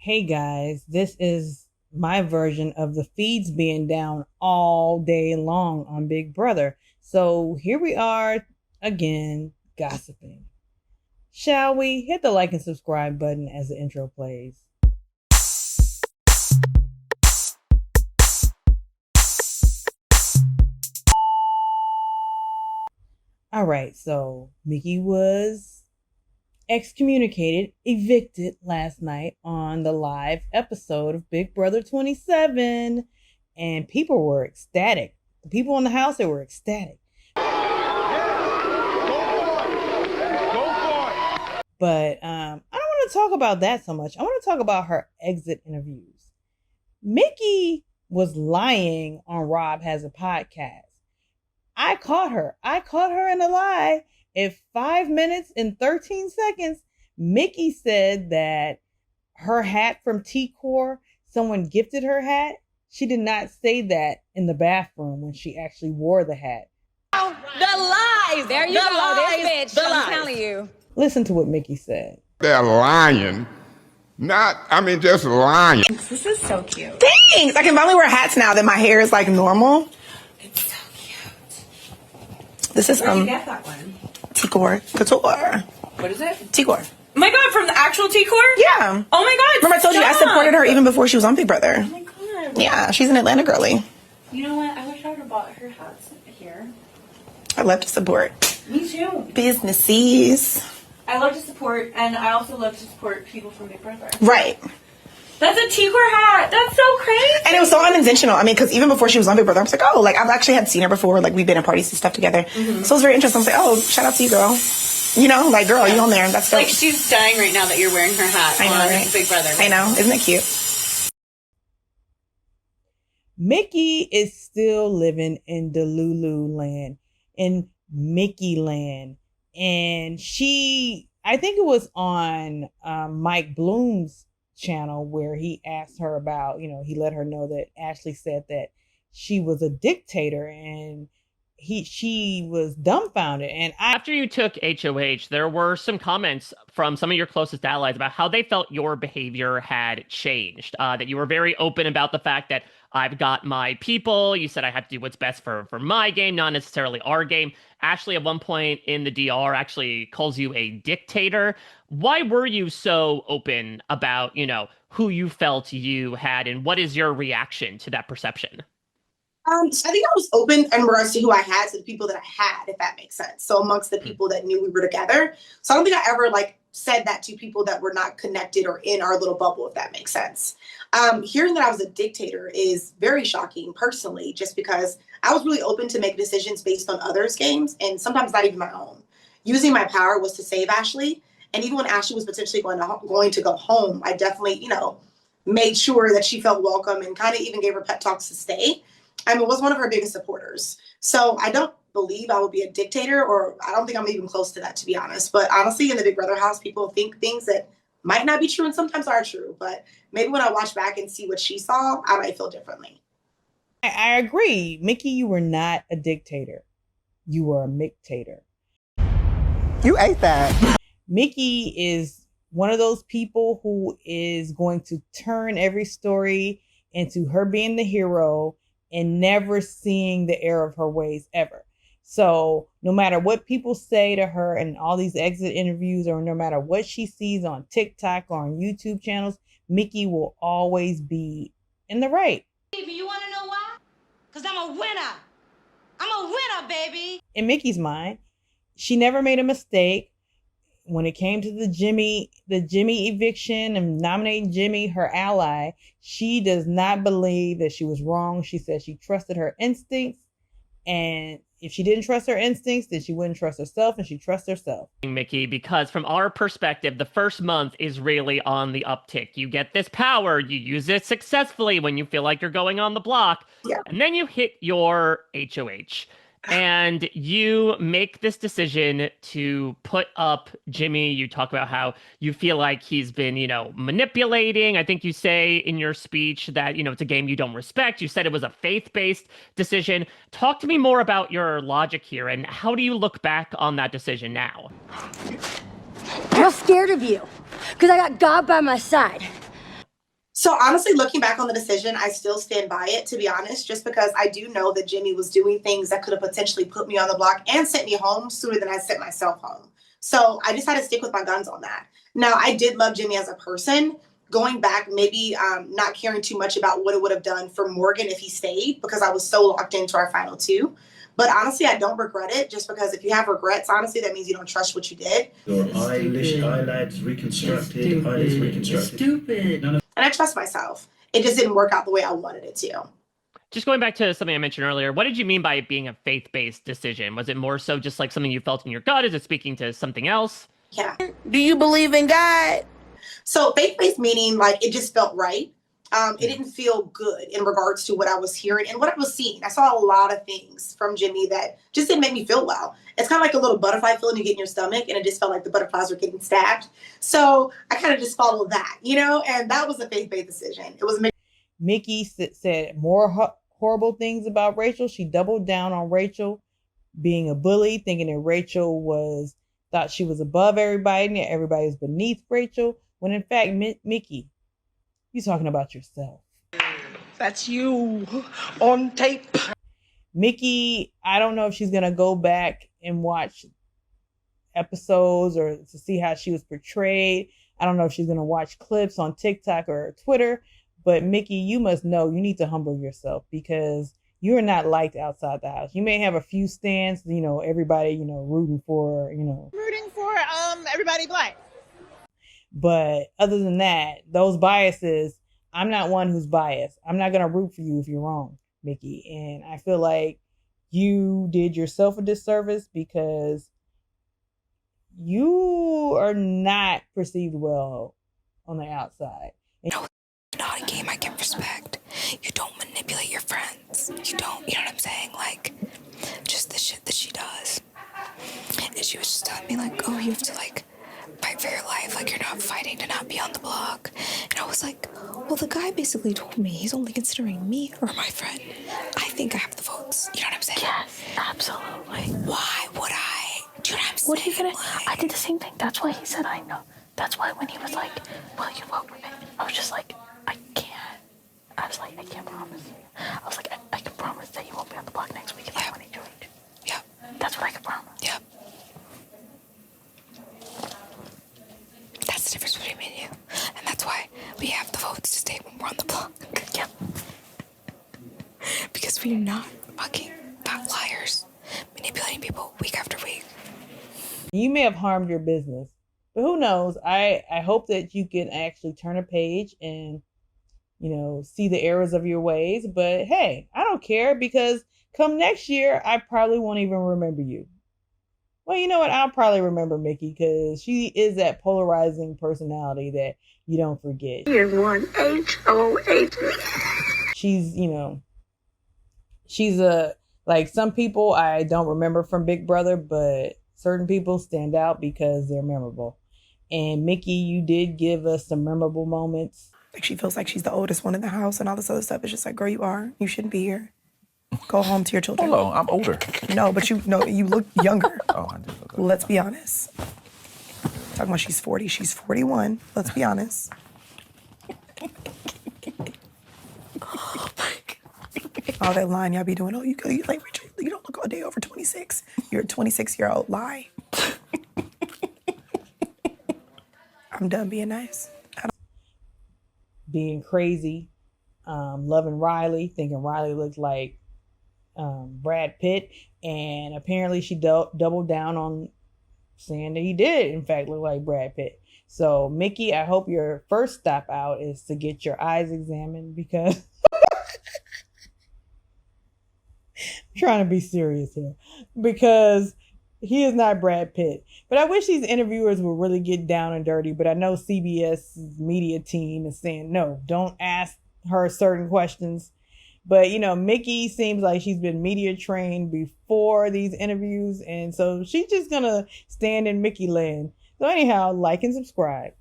Hey guys, this is my version of the feeds being down all day long on Big Brother. So here we are again, gossiping. Shall we hit the like and subscribe button as the intro plays? All right, so Mickey was excommunicated, evicted last night on the live episode of Big Brother 27, and people were ecstatic. The people in the house, they were ecstatic. But I don't want to talk about that so much. I want to talk about her exit interviews. Mickey was lying on Rob Has a Podcast. I caught her. I caught her in a lie. In 5 minutes and 13 seconds, Mickey said that her hat from T-Core, someone gifted her hat. She did not say that in the bathroom when she actually wore the hat. The lies! There you go, this bitch. I'm telling you. Listen to what Mickey said. They're lying. Just lying. This is so cute. Thanks! I can finally wear hats now that my hair is like normal. It's so cute. This is Where'd you get that one? T-Core Couture. What is it? T-Core. Oh my god, from the actual T-Core? Yeah. Oh my god. Remember I told you I supported her even before she was on Big Brother. Oh my god. Yeah, she's an Atlanta girly. You know what? I wish I would have bought her hats here. I love to support Me too. businesses. I love to support, and I also love to support people from Big Brother. Right. That's a T-Core hat. That's so crazy. And it was so unintentional. Because even before she was on Big Brother, I was like, I've actually had seen her before. Like, we've been at parties and stuff together. Mm-hmm. So it was very interesting. I was like, shout out to you, girl. You know, like, girl, you on there. That's dope. Like, she's dying right now that you're wearing her hat I know, on right? Big Brother. I know. Isn't it cute? Mickey is still living in Delulu land, in Mickey land. And I think it was on Mike Bloom's channel where he asked her about, he let her know that Ashley said that she was a dictator, and she was dumbfounded. And after you took HOH, there were some comments from some of your closest allies about how they felt your behavior had changed, that you were very open about the fact that I've got my people. You said I have to do what's best for my game, not necessarily our game. Ashley, at one point in the DR, actually calls you a dictator. Why were you so open about, who you felt you had, and what is your reaction to that perception? So I think I was open in regards to who I had, to the people that I had, if that makes sense. So amongst the people that knew we were together. So I don't think I ever said that to people that were not connected or in our little bubble, if that makes sense. Hearing that I was a dictator is very shocking personally, just because I was really open to make decisions based on others' games and sometimes not even my own. Using my power was to save Ashley. And even when Ashley was potentially going to go home, I definitely, made sure that she felt welcome and kind of even gave her pep talks to stay. Was one of her biggest supporters. So I don't believe I will be a dictator, or I don't think I'm even close to that, to be honest. But honestly, in the Big Brother house, people think things that might not be true and sometimes are true. But maybe when I watch back and see what she saw, I might feel differently. I agree. Mickey, you were not a dictator. You were a mictator. You ate that. Mickey is one of those people who is going to turn every story into her being the hero and never seeing the error of her ways ever. So no matter what people say to her in all these exit interviews, or no matter what she sees on TikTok or on YouTube channels, Mickey will always be in the right. Baby, you want to know why? Because I'm a winner. I'm a winner, baby. In Mickey's mind, she never made a mistake. When it came to the Jimmy eviction and nominating Jimmy, her ally, she does not believe that she was wrong. She said she trusted her instincts. And if she didn't trust her instincts, then she wouldn't trust herself, and she trusts herself. Mickey, because from our perspective, the first month is really on the uptick. You get this power, you use it successfully when you feel like you're going on the block, and then you hit your HOH. And you make this decision to put up Jimmy. You talk about how you feel like he's been, manipulating. I think you say in your speech that, it's a game you don't respect. You said it was a faith-based decision. Talk to me more about your logic here, and how do you look back on that decision now? I'm not scared of you, because I got God by my side. So honestly, looking back on the decision, I still stand by it, to be honest, just because I do know that Jimmy was doing things that could have potentially put me on the block and sent me home sooner than I sent myself home. So I just had to stick with my guns on that. Now, I did love Jimmy as a person. Going back, maybe not caring too much about what it would have done for Morgan if he stayed, because I was so locked into our final two. But honestly, I don't regret it, just because if you have regrets, honestly, that means you don't trust what you did. Your eyelids reconstructed, eyelids reconstructed. Stupid. And I trust myself. It just didn't work out the way I wanted it to. Just going back to something I mentioned earlier, what did you mean by it being a faith-based decision? Was it more so just like something you felt in your gut? Is it speaking to something else? Yeah. Do you believe in God? So faith-based meaning, like, it just felt right. It didn't feel good in regards to what I was hearing and what I was seeing. I saw a lot of things from Jimmy that just didn't make me feel well. It's kind of like a little butterfly feeling you get in your stomach, and it just felt like the butterflies were getting stabbed. So I kind of just followed that, and that was a faith-based decision. It was Mickey said more horrible things about Rachel. She doubled down on Rachel being a bully, thinking that Rachel thought she was above everybody and that everybody was beneath Rachel, when in fact, Mickey, you're talking about yourself. That's you on tape. Mickey, I don't know if she's going to go back and watch episodes or to see how she was portrayed. I don't know if she's going to watch clips on TikTok or Twitter. But Mickey, you must know you need to humble yourself, because you are not liked outside the house. You may have a few stands, everybody, rooting for, Rooting for everybody black. But other than that, those biases, I'm not one who's biased. I'm not going to root for you if you're wrong, Mickey. And I feel like you did yourself a disservice, because you are not perceived well on the outside. And not a game I can respect. You don't manipulate your friends. You don't, you know what I'm saying? Like, just the shit that she does. And she was just telling me, like, oh, you have to, like, fight for your life. Like, you're not fighting to not be on the block. And I was like, well, the guy basically told me he's only considering me or my friend. I think I have the votes. You know what I'm saying? Yes, absolutely. Why would I? Do you know what I'm saying? What are you gonna? I did the same thing. That's why he said I know. That's why when he was like, will you vote for me? I was just like, I can't. I was like, I can't promise you. I was like, I can promise that you won't be on the block next week if I win HOH. Yeah. That's what I can promise. Yeah. That's the difference between me and you. And that's why we have the votes to stay when we're on the block. Yep. Because we're not fucking liars, manipulating people week after week. You may have harmed your business, but who knows? I hope that you can actually turn a page and, see the errors of your ways. But hey, I don't care, because come next year, I probably won't even remember you. Well, you know what? I'll probably remember Mickey, because she is that polarizing personality that you don't forget. Here's one HOH. She's like, some people I don't remember from Big Brother, but certain people stand out because they're memorable. And Mickey, you did give us some memorable moments. Like, she feels like she's the oldest one in the house and all this other stuff. It's just like, girl, you are. You shouldn't be here. Go home to your children. Hold on, I'm older. No, but you look younger. Oh, I do look. Let's be honest. Talking about she's 40, she's 41. Let's be honest. All that lying y'all be doing. Oh, you like, Rachel, you don't look a day over 26. You're a 26-year-old lie. I'm done being nice. Being crazy, loving Riley, thinking Riley looked like Brad Pitt, and apparently she doubled down on saying that he did, in fact, look like Brad Pitt. So, Mickey, I hope your first stop out is to get your eyes examined, because I'm trying to be serious here, because he is not Brad Pitt. But I wish these interviewers would really get down and dirty. But I know CBS's media team is saying, no, don't ask her certain questions. But, Mickey seems like she's been media trained before these interviews. And so she's just going to stand in Mickey land. So anyhow, like and subscribe.